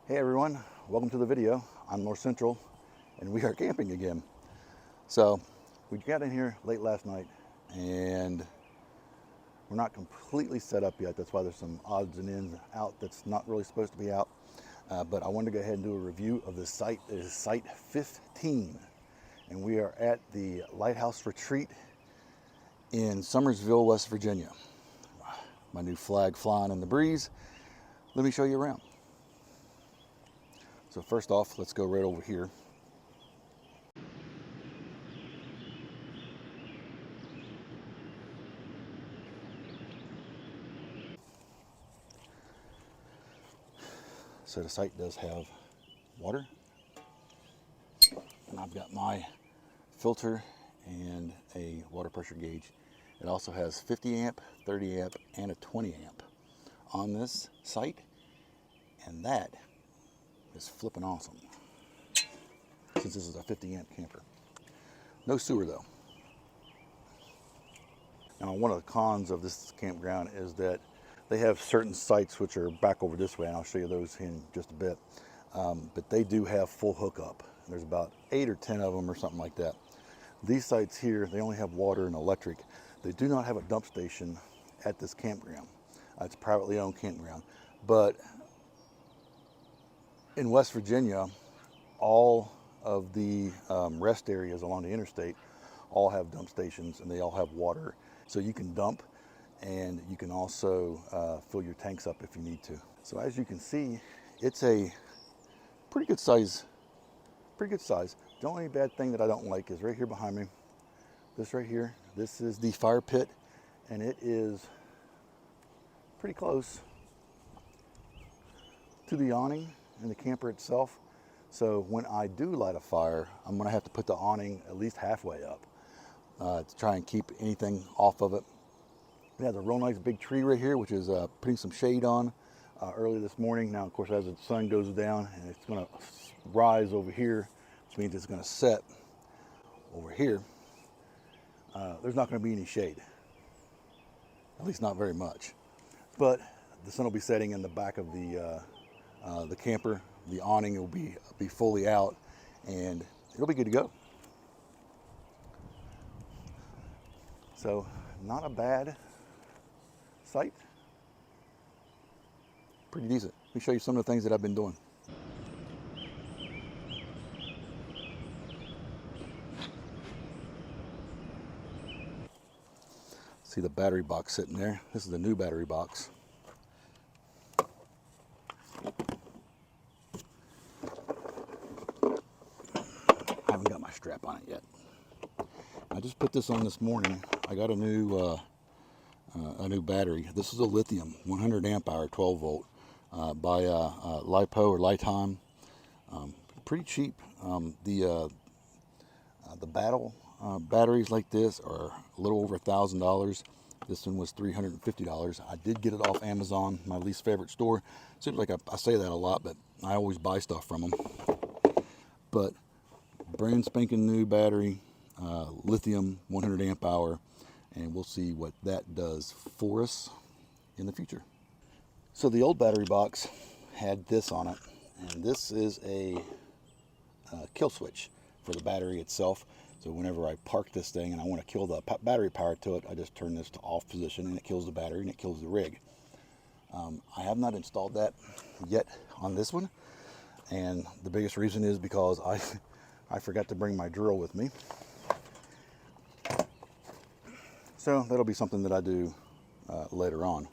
Hey everyone, welcome to the video. I'm North Central and we are camping again. So we got in here late last night and we're not completely set up yet. That's why there's some odds and ends out that's not really supposed to be out. But I wanted to go ahead and do a review of this site. It is site 15 and we are at the Lighthouse Retreat in Summersville, West Virginia. My new flag flying in the breeze. Let me show you around. So first off, let's go right over here. So the site does have water, and I've got my filter and a water pressure gauge. It also has 50 amp, 30 amp, and a 20 amp on this site, and that is flipping awesome since this is a 50 amp camper. No sewer though. And one of the cons of this campground is that they have certain sites which are back over this way, and I'll show you those in just a bit. But they do have full hookup. There's about 8 or 10 of them or something like that. These sites here, they only have water and electric. They do not have a dump station at this campground. It's a privately owned campground. But in West Virginia, all of the rest areas along the interstate all have dump stations and they all have water. So you can dump and you can also fill your tanks up if you need to. So as you can see, it's a pretty good size. The only bad thing that I don't like is right here behind me. This right here, this is the fire pit and it is pretty close to the awning and the camper itself. So when I do light a fire, I'm gonna have to put the awning at least halfway up to try and keep anything off of it. It has a real nice big tree right here, which is putting some shade on early this morning. Now, of course, as the sun goes down and it's gonna rise over here, which means it's gonna set over here, there's not gonna be any shade, at least not very much. But the sun will be setting in the back of the camper. The awning will be fully out and it'll be good to go. So not a bad site. Pretty decent. Let me show you some of the things that I've been doing. See the battery box sitting there. This is the new battery box. I haven't got my strap on it yet. I just put this on this morning. I got a new battery. This is a lithium 100 amp hour 12 volt by LiPo or Lifetime. Pretty cheap. The batteries like this are a little over $1,000. This one was $350. I did get it off Amazon, my least favorite store. Seems like I say that a lot, but I always buy stuff from them. But brand spanking new battery, lithium 100 amp hour, and we'll see what that does for us in the future. So the old battery box had this on it, and this is a kill switch for the battery itself. So whenever I park this thing and I want to kill the battery power to it, I just turn this to off position and it kills the battery and it kills the rig. I have not installed that yet on this one, and the biggest reason is because I forgot to bring my drill with me. So that'll be something that I do later on.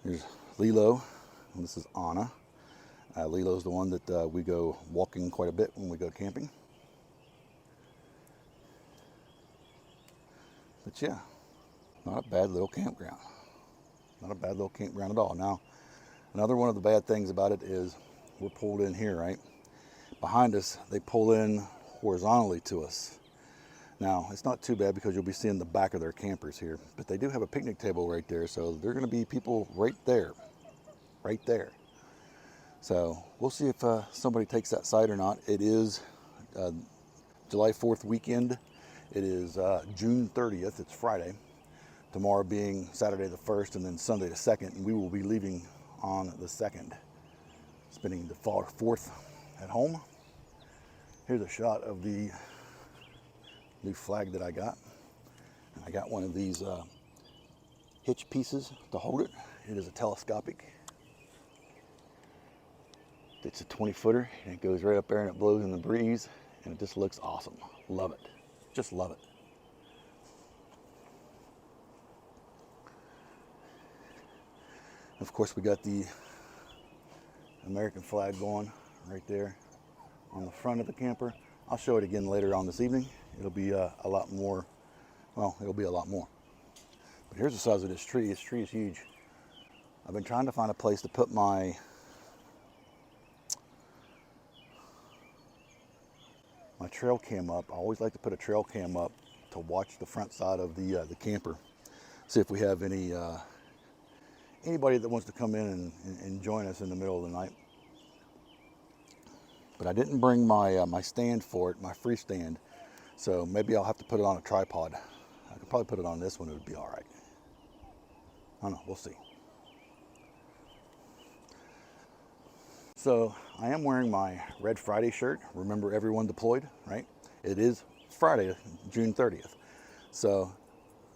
Here's Lilo, and this is Anna. Lilo's the one that we go walking quite a bit when we go camping. But yeah, not a bad little campground. Not a bad little campground at all. Now, another one of the bad things about it is we're pulled in here, right? Behind us, they pull in horizontally to us. Now, it's not too bad because you'll be seeing the back of their campers here, but they do have a picnic table right there, so there are going to be people right there. So we'll see if somebody takes that site or not. It is July 4th weekend. It is June 30th, it's Friday. Tomorrow being Saturday the 1st and then Sunday the 2nd, and we will be leaving on the 2nd. spending the fall 4th at home. Here's a shot of the new flag that I got. And I got one of these hitch pieces to hold it. It is a telescopic. It's a 20-footer, and it goes right up there and it blows in the breeze, and it just looks awesome. Love it. Just love it. Of course, we got the American flag going right there on the front of the camper. I'll show it again later on this evening. It'll be a lot more, well, it'll be a lot more. But here's the size of this tree. This tree is huge. I've been trying to find a place to put my trail cam up. I always like to put a trail cam up to watch the front side of the camper. See if we have anybody that wants to come in and join us in the middle of the night. But I didn't bring my my stand for it, my free stand. So maybe I'll have to put it on a tripod. I could probably put it on this one, it would be all right. I don't know, we'll see. So I am wearing my Red Friday shirt. Remember, everyone deployed, right? It is Friday, June 30th. So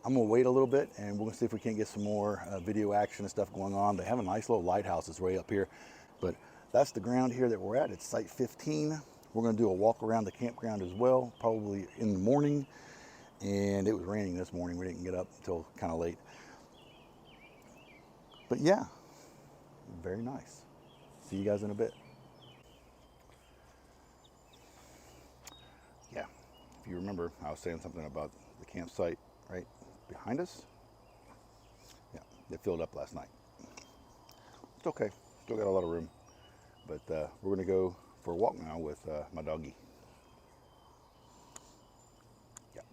I'm gonna wait a little bit and we're gonna see if we can't get some more video action and stuff going on. They have a nice little lighthouse that's way up here, but that's the ground here that we're at. It's site 15. We're gonna do a walk around the campground as well, probably in the morning. And it was raining this morning. We didn't get up until kind of late. But yeah, very nice. See you guys in a bit. Yeah, if you remember, I was saying something about the campsite right behind us. Yeah, they filled up last night. It's okay, still got a lot of room. But we're gonna go for a walk now with my doggy. Yeah.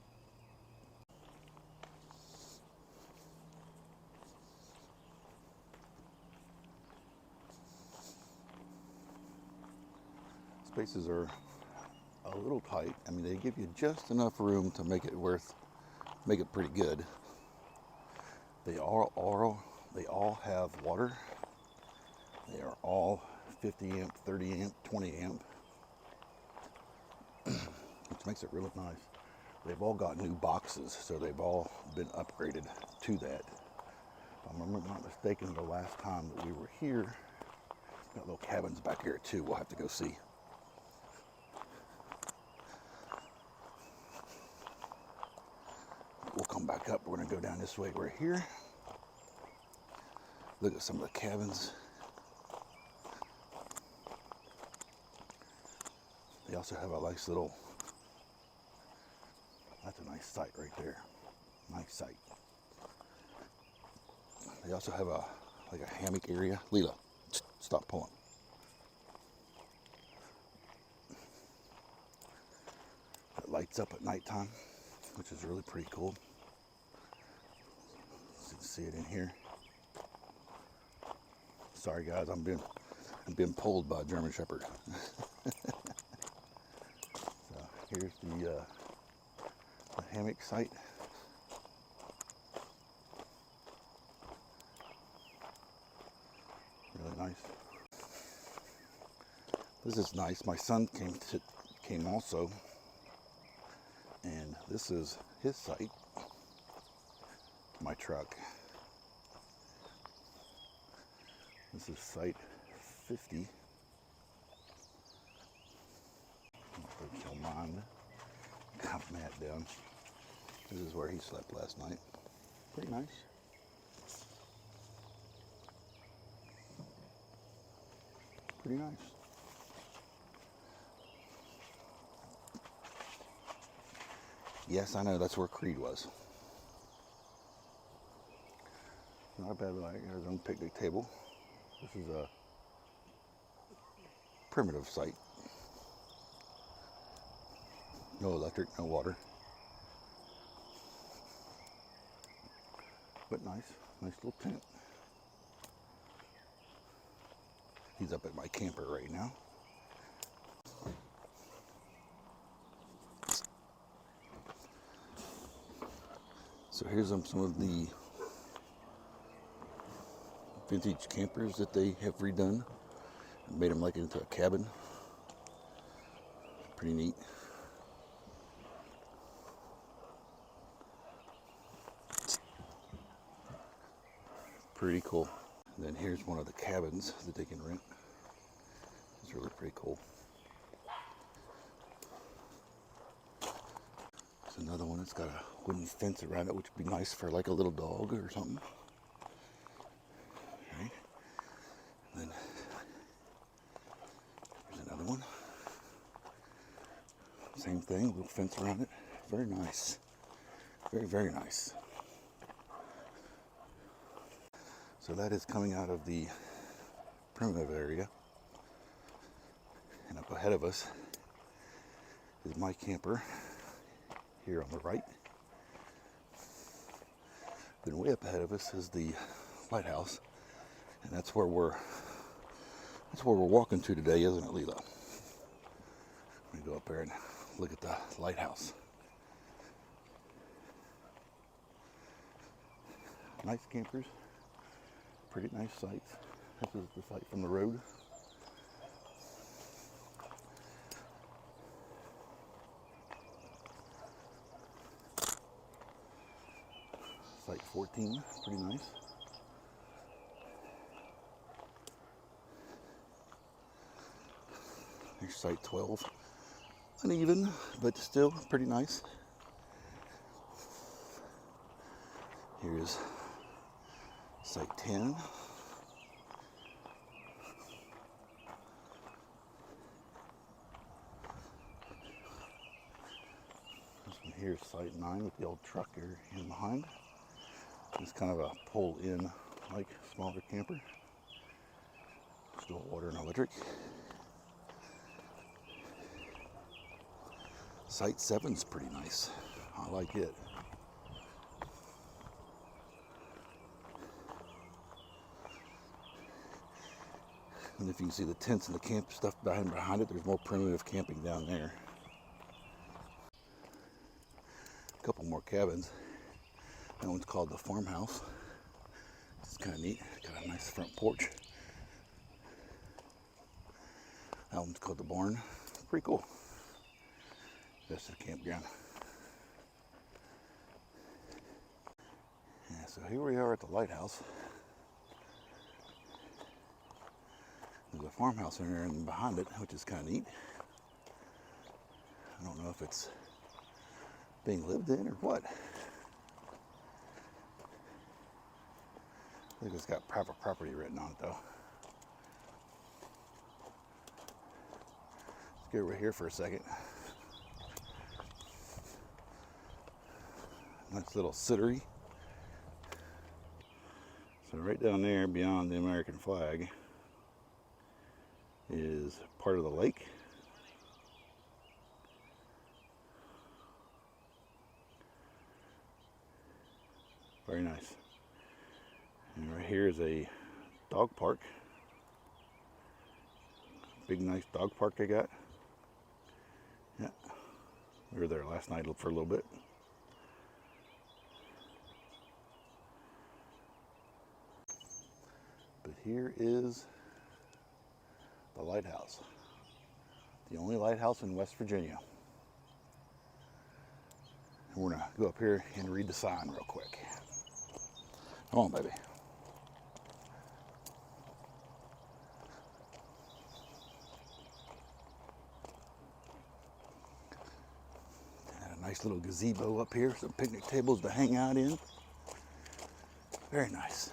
Spaces are a little tight. I mean, they give you just enough room to make it pretty good. They all have water. They are all 50 amp, 30 amp, 20 amp, which makes it really nice. They've all got new boxes, so they've all been upgraded to that. If I'm not mistaken, the last time that we were here, got little cabins back here too. We'll have to go see. We'll come back up. We're going to go down this way. We're here. Look at some of the cabins. They also have a nice little, that's a nice site right there. Nice site. They also have like a hammock area. Leela, stop pulling. It lights up at nighttime, which is really pretty cool. You can see it in here. Sorry guys, I'm being pulled by a German Shepherd. So here's the hammock site. Really nice. This is nice. My son came also, and this is his site. My truck. This is site 50. If you'll mind, got Matt down. This is where he slept last night. Pretty nice. Pretty nice. Yes, I know, that's where Creed was. Not a bad light. There's his own picnic table. This is a primitive site. No electric, no water. But nice. Nice little tent. He's up at my camper right now. So here's some of the vintage campers that they have redone. Made them like into a cabin. Pretty neat. Pretty cool. And then here's one of the cabins that they can rent. It's really pretty cool. There's another one that's got a wooden fence around it, which would be nice for like a little dog or something. Right. And then there's another one. Same thing, a little fence around it. Very nice. Very, very nice. So that is coming out of the primitive area. And up ahead of us is my camper here on the right. Then way up ahead of us is the lighthouse. And that's where we're walking to today, isn't it, Leela? Let me go up there and look at the lighthouse. Nice campers. Pretty nice sights. This is the sight from the road. Site 14, pretty nice. Here's site 12. Uneven, but still pretty nice. Here's site 10. This one here is site 9 with the old truck here in behind. It's kind of a pull-in like smaller camper. Still water and electric. Site 7's pretty nice. I like it. And if you can see the tents and the camp stuff behind it, there's more primitive camping down there. A couple more cabins. That one's called the farmhouse. It's kind of neat. Got a nice front porch. That one's called the barn. Pretty cool. That's the campground. Yeah, so here we are at the lighthouse. There's a farmhouse in there and behind it, which is kind of neat. I don't know if it's being lived in or what. I think it's got private property written on it though. Let's get over here for a second. Nice little sittery. So right down there beyond the American flag is part of the lake. Very nice. And right here is a dog park. Big nice dog park they got. Yeah. We were there last night for a little bit. But here is the lighthouse. The only lighthouse in West Virginia. And we're gonna go up here and read the sign real quick. Come on, baby. And a nice little gazebo up here, some picnic tables to hang out in. Very nice.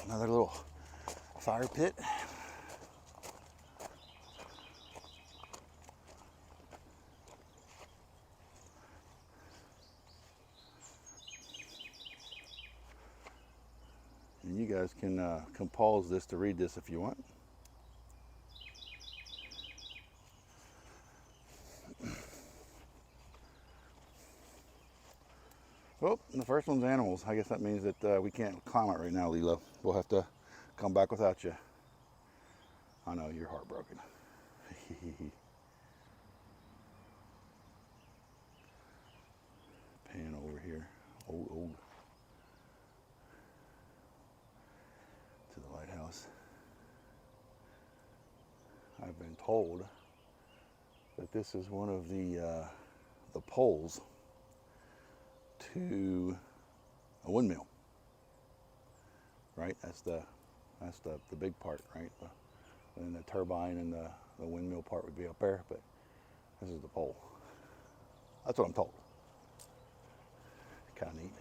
Another little fire pit. And you guys can pause this to read this if you want. Oh, the first one's animals. I guess that means that we can't climb it right now, Lilo. We'll have to come back without you. I know, you're heartbroken. Pan over here. Old. To the lighthouse. I've been told that this is one of the poles to a windmill. Right? That's the big part, right? And the turbine and the windmill part would be up there, but this is the pole. That's what I'm told. Kind of neat.